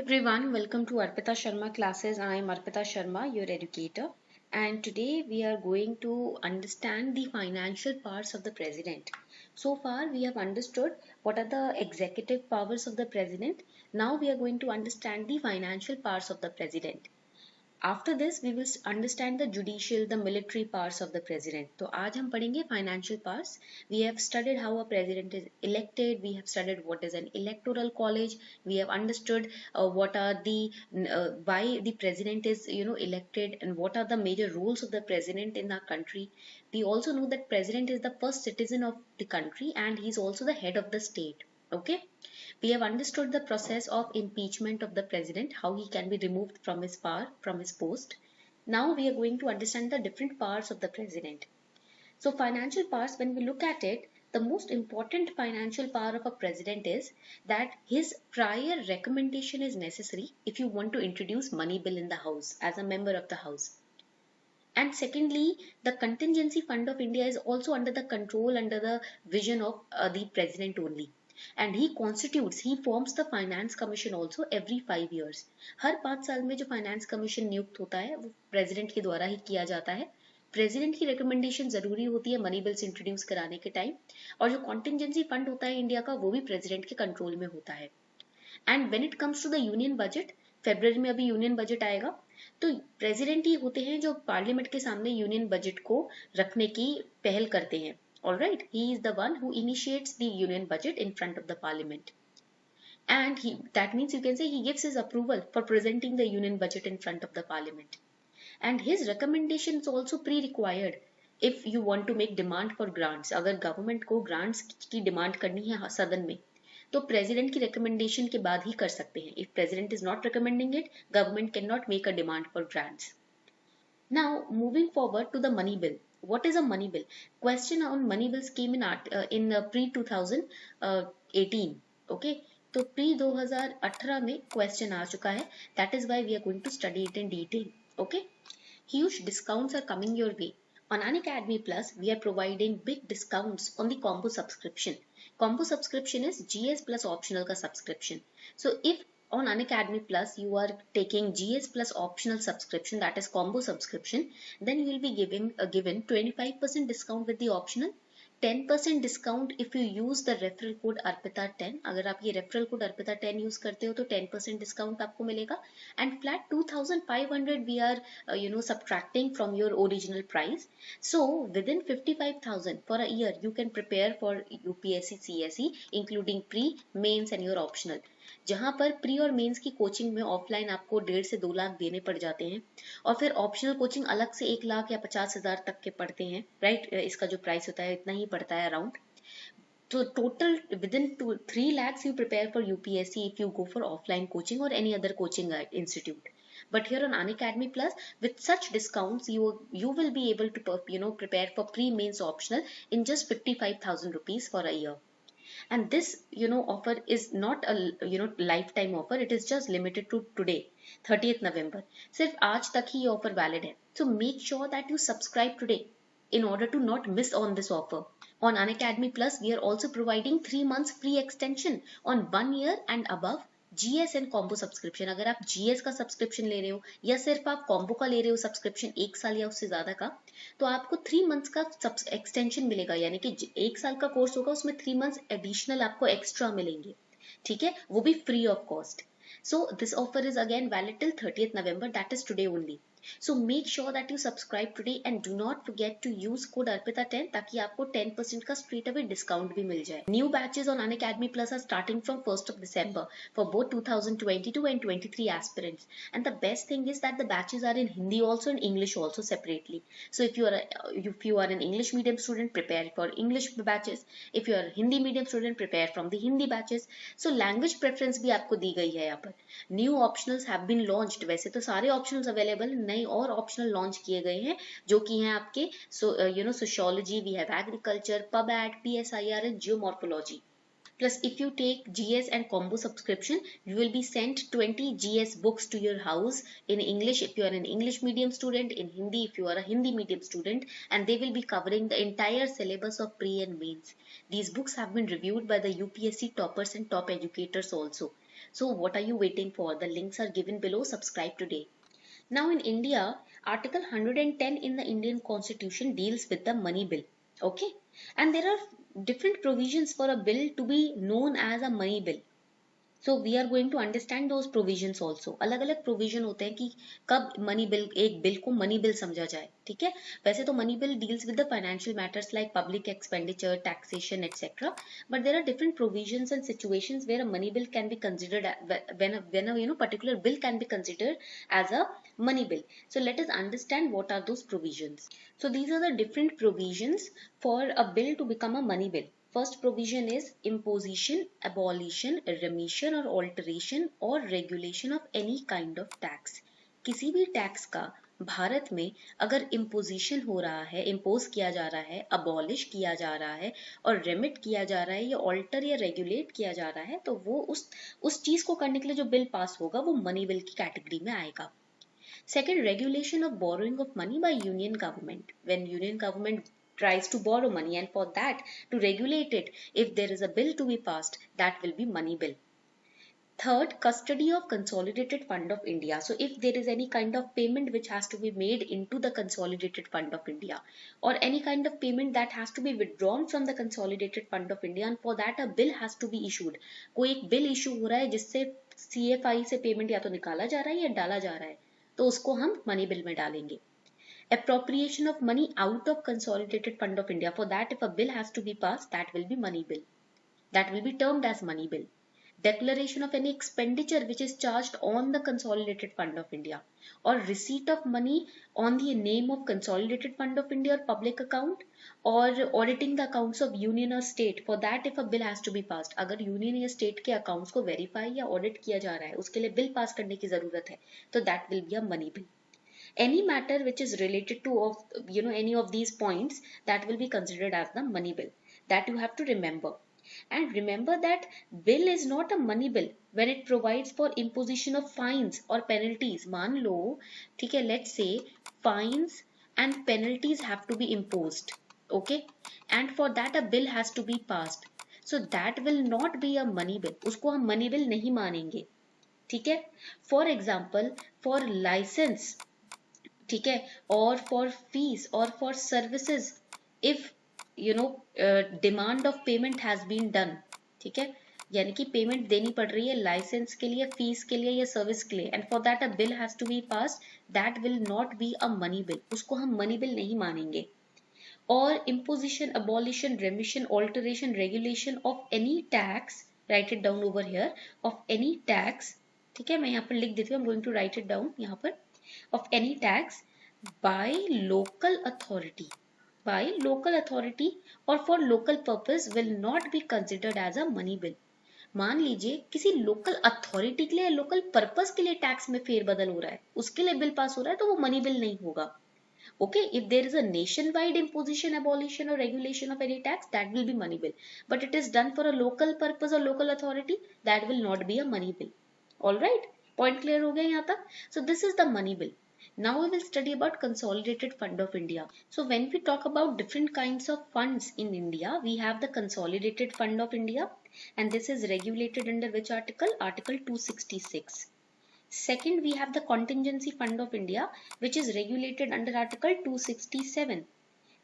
everyone, welcome to Arpita Sharma classes. I am Arpita Sharma, your educator, and today we are going to understand the financial powers of the president. So far, we have understood what are the executive powers of the president. Now we are going to understand the financial powers of the president. After this, we will understand the judicial, the military powers of the president. तो आज हम पढ़ेंगे financial powers. We have studied how a president is elected. We have studied what is an electoral college. We have understood what are the why the president is elected and what are the major roles of the president in our country. We also know that president is the first citizen of the country and he is also the head of the state. Okay. We have understood the process of impeachment of the president, how he can be removed from his power, from his post. Now we are going to understand the different powers of the president. So financial powers, when we look at it, the most important financial power of a president is that his prior recommendation is necessary if you want to introduce money bill in the house as a member of the house. And secondly, the contingency fund of India is also under the control, under the vision of the president only. And he forms the finance commission also every 5 years. हर 5 साल में जो finance commission नियुक्त होता है वो president के द्वारा ही किया जाता है. प्रेसिडेंट की रिकमेंडेशन जरूरी होती है मनी बिल्स इंट्रोड्यूस कराने के टाइम, और जो कॉन्टिजेंसी फंड होता है इंडिया का वो भी प्रेसिडेंट के कंट्रोल में होता है. And when it comes to the union budget, फरवरी में अभी यूनियन बजट आएगा, तो प्रेसिडेंट ही होते हैं जो पार्लियामेंट के सामने यूनियन बजट को रखने की पहल करते हैं. Alright, he is the one who initiates the union budget in front of the parliament. And that means you can say he gives his approval for presenting the union budget in front of the parliament. And his recommendation is also pre-required if you want to make demand for grants. अगर government को grants की demand करनी है सदन में, तो president की recommendation के बाद ही कर सकते हैं. If president is not recommending it, government cannot make a demand for grants. Now moving forward to the money bill. What is a money bill? Question on money bills came in pre 2018. Okay, तो pre 2018 में question आ चुका है. That is why we are going to study it in detail. Okay, huge discounts are coming your way. On Unacademy Plus, we are providing big discounts on the combo subscription. Combo subscription is GS plus optional ka subscription. So if on Unacademy Plus you are taking GS plus optional subscription, that is combo subscription, then you will be given 25% discount with the optional, 10% discount if you use the referral code ARPITA10. अगर आप ये referral code ARPITA10 use करते हो तो 10% discount आपको मिलेगा. And flat 2,500 we are subtracting from your original price. So within 55,000 for a year you can prepare for UPSC CSE including pre, mains and your optional. जहां पर pre और mains की coaching में ऑफलाइन आपको 1.5 से 2 लाख देने पड़ जाते हैं और फिर ऑप्शनल कोचिंग अलग से 1 लाख या 50,000 तक के पड़ते हैं. राइट, इसका जो प्राइस होता है इतना ही पड़ता है अराउंड. तो total within 3 lakhs you prepare for UPSC if you go for offline coaching or any other coaching institute. But here on Unacademy Plus, with such discounts, you will be able to prepare for pre-mains optional in just 55,000 rupees for a year. And this offer is not a lifetime offer. It is just limited to today, 30th November. सिर्फ आज तक ही ये offer valid है. So make sure that you subscribe today in order to not miss on this offer. On Unacademy Plus, we are also providing 3 months free extension on 1 year and above GS and combo subscription. अगर आप GS का subscription ले रहे हो या सिर्फ आप combo का ले रहे हो सब्सक्रिप्शन 1 साल या उससे ज्यादा का, तो आपको 3 मंथ्स का एक्सटेंशन मिलेगा. यानी कि 1 साल का कोर्स होगा उसमें 3 मंथ्स एडिशनल आपको एक्स्ट्रा मिलेंगे. ठीक है, वो भी free of cost. So this offer is again valid till 30th November, that is today only. So make sure that you subscribe today and do not forget to use code ARPITA10 ताकि आपको 10% का straight away discount भी मिल जाए. New batches on Unacademy Plus are starting from 1st of December for both 2022 and 23 aspirants. And the best thing is that the batches are in Hindi also and English also separately. So if you are an English medium student, prepare for English batches. If you are a Hindi medium student, prepare from the Hindi batches. So language preference भी आपको दी गई है यहाँ पर. New optionals have been launched. वैसे तो सारे optionals available, नए और optional launch किए गए हैं जो कि हैं आपके sociology, we have agriculture, PubAd, PSIR and geomorphology. Plus, if you take GS and combo subscription, you will be sent 20 GS books to your house in English if you are an English medium student, in Hindi if you are a Hindi medium student, and they will be covering the entire syllabus of pre and mains. These books have been reviewed by the UPSC toppers and top educators also. So what are you waiting for? The links are given below. Subscribe today. Now in India, Article 110 in the Indian Constitution deals with the money bill. Okay, and there are different provisions for a bill to be known as a money bill. So we are going to understand those provisions also. अलग अलग provision होते हैं कि कब money bill, एक bill को money bill समझा जाए. ठीक है, वैसे तो money bill deals with the financial matters like public expenditure, taxation, etc. But there are different provisions and situations where a money bill can be considered when a particular bill can be considered as a money bill. So let us understand what are those provisions. So these are the different provisions for a bill to become a money bill. First provision is imposition, abolition, remission or alteration or regulation of any kind of tax. किसी भी tax का भारत में अगर imposition हो रहा है, impose किया जा रहा है, abolish किया जा रहा है और remit किया जा रहा है या alter या regulate किया जा रहा है, तो वो उस चीज को करने के लिए जो बिल पास होगा वो मनी बिल की कैटेगरी में आएगा. Second, regulation of borrowing of money by union government. When union government tries to borrow money, and for that to regulate it, if there is a bill to be passed, that will be money bill. Third, custody of consolidated fund of India. So if there is any kind of payment which has to be made into the consolidated fund of India, or any kind of payment that has to be withdrawn from the consolidated fund of India, and for that a bill has to be issued. कोई एक bill issue हो रहा है जिससे CFI से payment या तो निकाला जा रहा है या डाला जा रहा है, तो उसको हम मनी बिल में डालेंगे. Appropriation of money out of consolidated fund of India. For that, if a bill has to be passed, that will be money bill. That will be termed as money bill. Declaration of any expenditure which is charged on the consolidated fund of India, or receipt of money on the name of consolidated fund of India or public account, or auditing the accounts of union or state. For that, if a bill has to be passed, अगर union या state के accounts को verify या audit किया जा रहा है, उसके लिए bill pass करने की जरूरत है, तो that will be a money bill. Any matter which is related to any of these points, that will be considered as the money bill. That you have to remember. And remember that bill is not a money bill when it provides for imposition of fines or penalties. मान लो, ठीक है, let's say fines and penalties have to be imposed, okay, and for that a bill has to be passed. So that will not be a money bill. उसको हम money bill नहीं मानेंगे. ठीक है, for example, for license, ठीक है, और for fees और for services, if demand of payment has been done, ठीक है, यानी कि पेमेंट देनी पड़ रही है लाइसेंस के लिए, फीस के लिए या सर्विस के लिए, and for that a bill has to be passed, that will not be a money bill. उसको हम मनी बिल नहीं मानेंगे. और imposition, abolition, remission, alteration, regulation of any tax, write it down over here, of any tax, ठीक है, मैं यहाँ पर लिख देती हूँ, I'm going to write it down यहाँ पर, of any tax by local authority, or for local purpose will not be considered as a money bill. मान लीजिए किसी लोकल अथॉरिटी के लिए, लोकल पर्पस के लिए टैक्स में फेरबदल हो रहा है, उसके लिए बिल पास हो रहा है, तो वो मनी बिल नहीं होगा. Okay, if there is a nationwide imposition, abolition or regulation of any tax, that will be money bill. But it is done for a local purpose or local authority, that will not be a money bill. All right, point clear हो गया यहाँ तक? So this is the money bill. Now we will study about Consolidated Fund of India. So when we talk about different kinds of funds in India, we have the Consolidated Fund of India, and this is regulated under which article? Article 266. Second, we have the Contingency Fund of India, which is regulated under Article 267.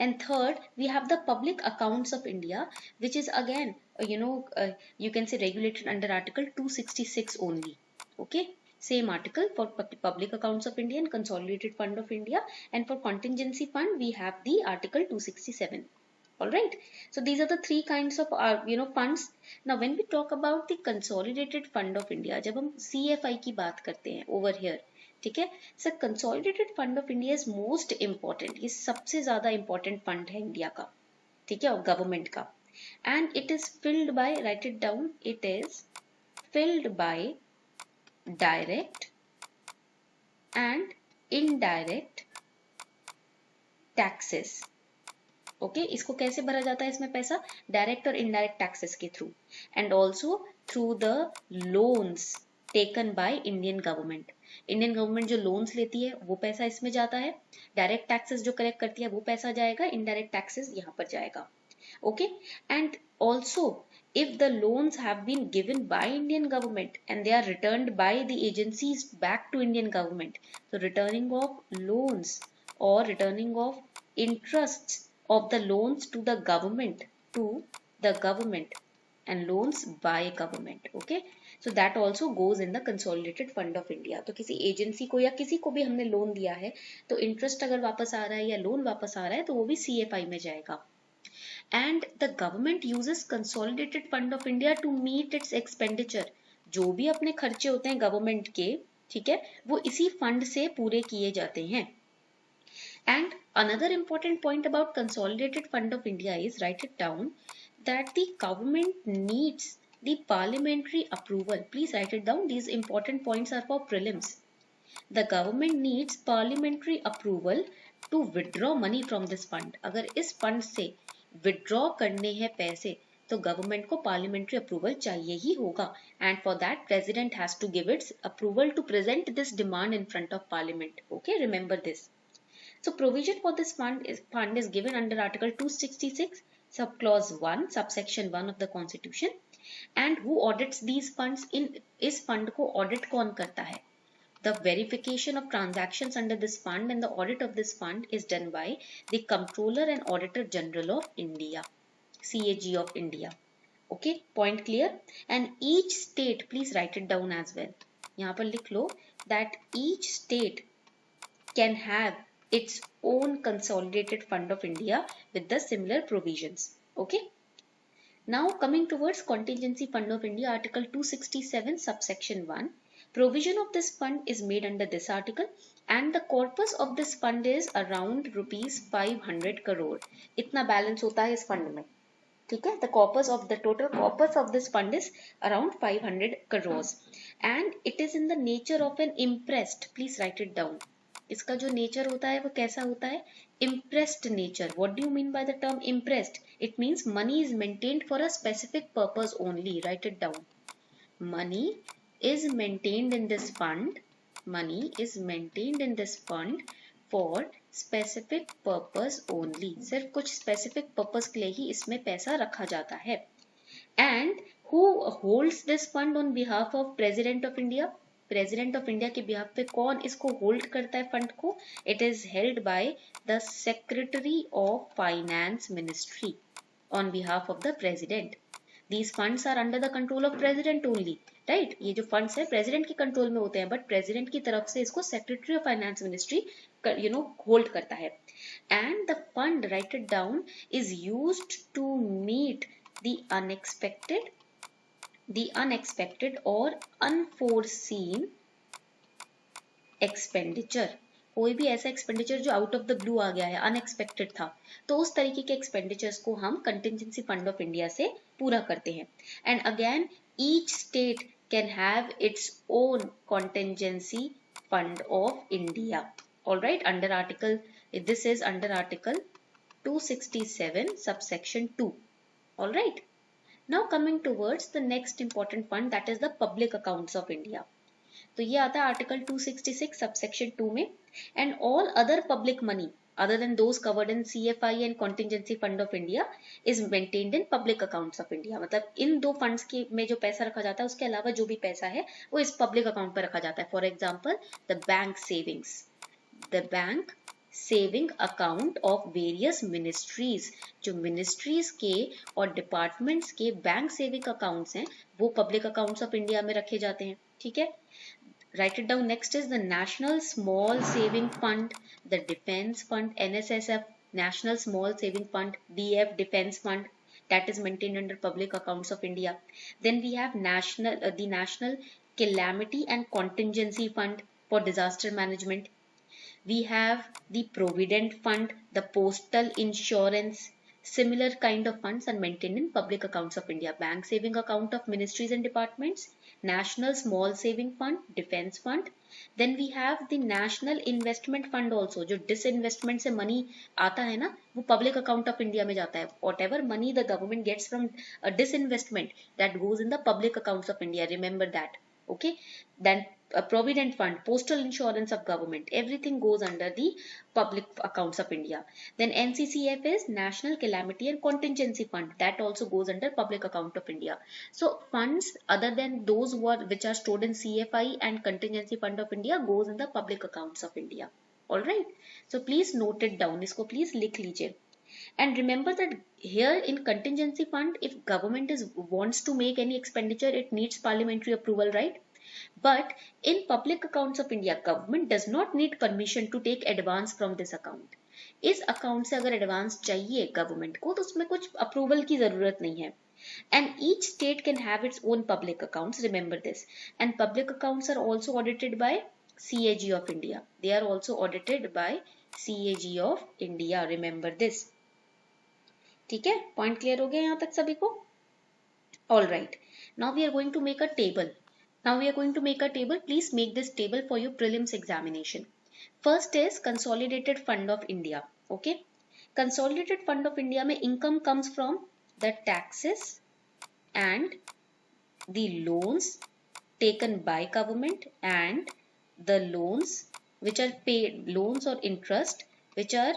And third, we have the Public Accounts of India, which is again, you can say regulated under Article 266 only. Okay, same article for Public Accounts of India and Consolidated Fund of India, and for Contingency Fund, we have the Article 267. All right, so these are the three kinds of funds. Now when we talk about the Consolidated Fund of India, जब हम CFI की बात करते हैं over here, ठीक है, sir Consolidated Fund of India is most important. ये सबसे ज़्यादा important fund है इंडिया का, ठीक है, और गवर्नमेंट का, and it is filled by, write it down, it is filled by direct and indirect taxes. Okay, इसको कैसे भरा जाता है इसमें पैसा? डायरेक्ट और इनडायरेक्ट टैक्सेस के through, and also through the loans taken by Indian government. Indian government जो लोन्स लेती है वो पैसा इसमें जाता है, डायरेक्ट टैक्सेस जो कलेक्ट करती है वो पैसा जाएगा, इनडायरेक्ट टैक्सेस यहाँ पर जाएगा. Okay, and also if the loans have been given by Indian government and they are returned by the agencies back to Indian government. So returning of loans or returning of interests of the loans to the government and loans by government. Okay, so that also goes in the consolidated fund of India. तो किसी agency को या किसी को भी हमने loan दिया है तो इंटरेस्ट अगर वापस आ रहा है या लोन वापस आ रहा है तो वो भी CFI में जाएगा. And the government uses consolidated fund of India to meet its expenditure. जो भी अपने खर्चे होते हैं गवर्नमेंट के, ठीक है, वो इसी फंड से पूरे किए जाते हैं. And another important point about consolidated fund of India is, write it down, that the government needs the parliamentary approval. Please write it down. These important points are for prelims. The government needs parliamentary approval to withdraw money from this fund. अगर इस fund से withdraw करने हैं पैसे तो government को parliamentary approval चाहिए ही होगा. And for that, president has to give its approval to present this demand in front of parliament. Okay, remember this. So provision for this fund is given under Article 266, subclause 1, subsection 1 of the Constitution. And who audits these funds? इस fund को audit कौन करता है? The verification of transactions under this fund and the audit of this fund is done by the Comptroller and Auditor General of India, CAG of India. Okay, point clear? And each state, please write it down as well. यहाँ पर लिख लो that each state can have its own consolidated fund of India with the similar provisions. Okay. Now coming towards contingency fund of India, Article 267 subsection 1. Provision of this fund is made under this article and the corpus of this fund is around rupees 500 crore. इतना balance होता है इस fund में. ठीक है, the total corpus of this fund is around 500 crores and it is in the nature of an impressed. Please write it down. इसका जो nature होता है वो कैसा होता है? Impressed nature. What do you mean by the term impressed? It means money is maintained for a specific purpose only. Write it down. Money is maintained in this fund. Money is maintained in this fund for specific purpose only. सिर्फ कुछ specific purpose के लिए ही इसमें पैसा रखा जाता है. And who holds this fund on behalf of President of India? President of India के बिहाफ पे कौन इसको होल्ड करता है फंड को? It is held by the secretary of finance ministry on behalf of the President. These funds are under the control of President only, right? ये जो funds है प्रेसिडेंट के कंट्रोल में होते हैं बट प्रेसिडेंट की तरफ से इसको secretary of finance ministry hold करता है. And the fund, right it down, is used to meet the unexpected or unforeseen expenditure. कोई भी ऐसा एक्सपेंडिचर जो आउट ऑफ द ब्लू आ गया है, अनएक्सपेक्टेड था, तो उस तरीके के एक्सपेंडिचर्स को हम कंटिजेंसी फंड ऑफ इंडिया से पूरा करते हैं. And again each state can have its own contingency fund of India. Alright, under article, this is under article 267 subsection 2. Alright. Now coming towards the next important fund, that is the public accounts of India. तो ये आता है article 266 subsection 2 में. And all other public money other than those covered in CFI and contingency fund of India is maintained in public accounts of India. मतलब इन दो funds के में जो पैसा रखा जाता है उसके अलावा जो भी पैसा है वो इस पब्लिक अकाउंट पर रखा जाता है. For example the bank savings, the bank saving account of various ministries. जो मिनिस्ट्रीज के और डिपार्टमेंट्स के बैंक सेविंग अकाउंट्स हैं वो पब्लिक अकाउंट्स ऑफ इंडिया में रखे जाते हैं. ठीक है, write it down. Next is the National Small Saving Fund, the Defense Fund, NSSF, National Small Saving Fund, DF, Defense Fund, that is maintained under public accounts of India. Then we have the National Calamity and Contingency Fund for disaster management. We have the Provident Fund, the Postal Insurance. Similar kind of funds are maintained in public accounts of India. Bank saving account of ministries and departments, National Small Saving Fund, Defense Fund. Then we have the National Investment Fund also. जो disinvestment से money आता है ना वो public account of India में जाता है. Whatever money the government gets from a disinvestment, that goes in the public accounts of India. Remember that. Okay. Then provident fund, postal insurance of government, everything goes under the public accounts of India. Then NCCF is National Calamity and Contingency Fund, that also goes under public account of India. So funds other than those which are stored in CFI and Contingency Fund of India goes in the public accounts of India. All right, so please note it down, इसको please लिख लीजिए. And remember that here in contingency fund, if government wants to make any expenditure, it needs parliamentary approval, right? But in public accounts of India, government does not need permission to take advance from this account. इस account से अगर advance चाहिए government को, तो उसमें कुछ approval की जरूरत नहीं है. And each state can have its own public accounts. Remember this. And public accounts are also audited by CAG of India. They are also audited by CAG of India. Remember this. ठीक है, point clear हो गया यहाँ तक सभी को? All right. Now we are going to make a table. Please make this table for your prelims examination. First is Consolidated Fund of India. Okay. Consolidated Fund of India में income comes from the taxes and the loans taken by government and the loans which are paid, loans or interest which are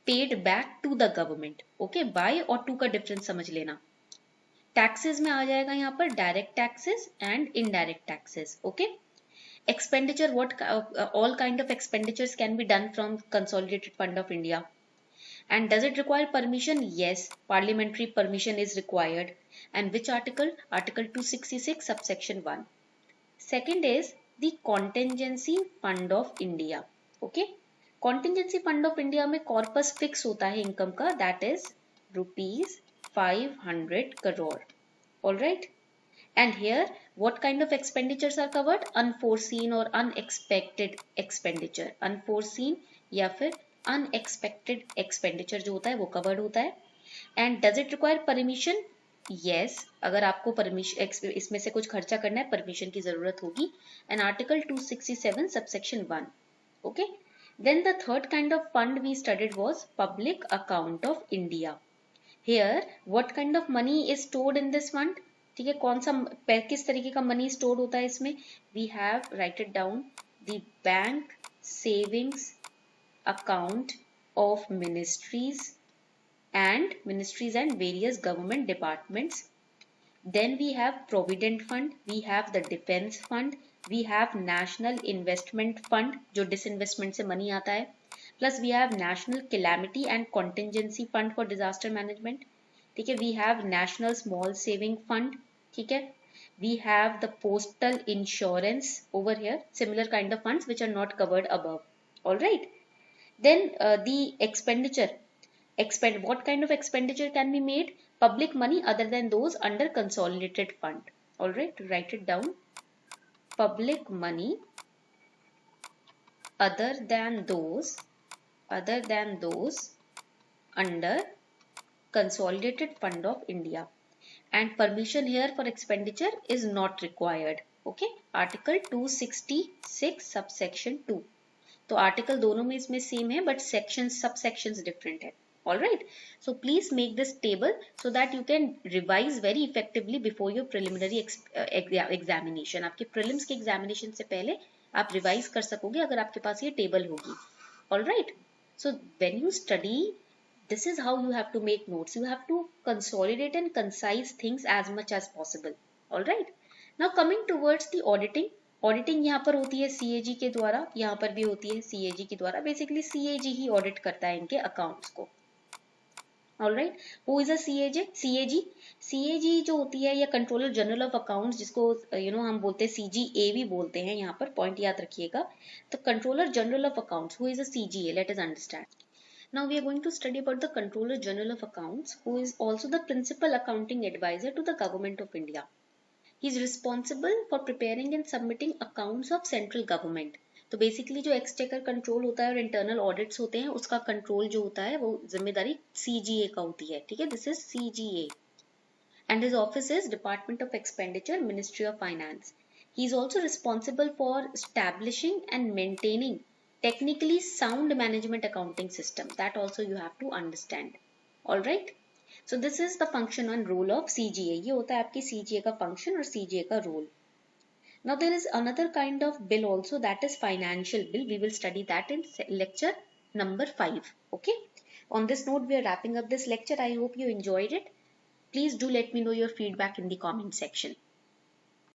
paid back to the government. Okay, by और to का difference समझ लेना. Taxes में आ जाएगा यहाँ पर direct taxes and indirect taxes. Okay. Expenditure, what all kind of expenditures can be done from Consolidated Fund of India. And does it require permission? Yes, parliamentary permission is required. And which article? Article 266 subsection 1. Second is the Contingency Fund of India. Okay. Contingency Fund of India में corpus fix होता है income का, that is rupees 500 crore. All right. And here what kind of expenditures are covered? Unforeseen or unexpected expenditure. Unforeseen या फिर unexpected expenditure जो होता है वो covered होता है. And does it require permission? Yes, अगर आपको permission इसमें से कुछ खर्चा करना है permission की जरूरत होगी. And Article 267 subsection 1. Okay. Then the third kind of fund we studied was Public Account of India. Here what kind of money is stored in this fund? ठीक है, कौन सा किस तरीके का मनी स्टोर होता है इसमें? We have write it down, the bank savings account of ministries and various government departments. Then we have Provident Fund, we have the Defense Fund, we have National Investment Fund जो disinvestment से money आता है, plus we have National Calamity and Contingency Fund for Disaster Management. ठीक है, we have National Small Saving Fund. ठीक है, we have the Postal Insurance over here, similar kind of funds which are not covered above. All right. Then the expenditure. What kind of expenditure can be made? Public money other than those under Consolidated Fund. All right, write it down. Public money other than those under Consolidated Fund of India. And permission here for expenditure is not required. Okay, Article 266 subsection 2. तो article दोनों में इसमें same है but sections subsections different है. All right, so please make this table so that you can revise very effectively before your preliminary examination. आपके prelims के examination से पहले आप revise कर सकोगे अगर आपके पास ये table होगी. All right, so when you study, this is how you have to make notes. You have to consolidate and concise things as much as possible. All right, now coming towards the auditing. Auditing यहाँ पर होती है CAG के द्वारा, यहाँ पर भी होती है CAG के द्वारा. बेसिकली CAG ही ऑडिट करता है इनके अकाउंट्स को. Alright, who is a CAG? CAG जो होती है या कंट्रोलर जनरल ऑफ अकाउंट्स, जिसको हम बोलते हैं CGA भी बोलते हैं, यहाँ पर पॉइंट याद रखिएगा. तो controller general of accounts, who is a CGA? Let us understand. Now we are going to study about the Controller General of Accounts, who is also the principal accounting advisor to the Government of India. He is responsible for preparing and submitting accounts of central government. तो basically जो exchequer control होता है और internal audits होते हैं उसका control जो होता है वो जिम्मेदारी CGA का होती है. ठीक है, this is CGA. And his office is Department of Expenditure, Ministry of Finance. He is also responsible for establishing and maintaining technically sound management accounting system. That also you have to understand. All right. So this is the function and role of CGA. ये होता है आपकी CGA का function और CGA का role. Now there is another kind of bill also, that is financial bill. We will study that in lecture number 5. Okay. On this note, we are wrapping up this lecture. I hope you enjoyed it. Please do let me know your feedback in the comment section.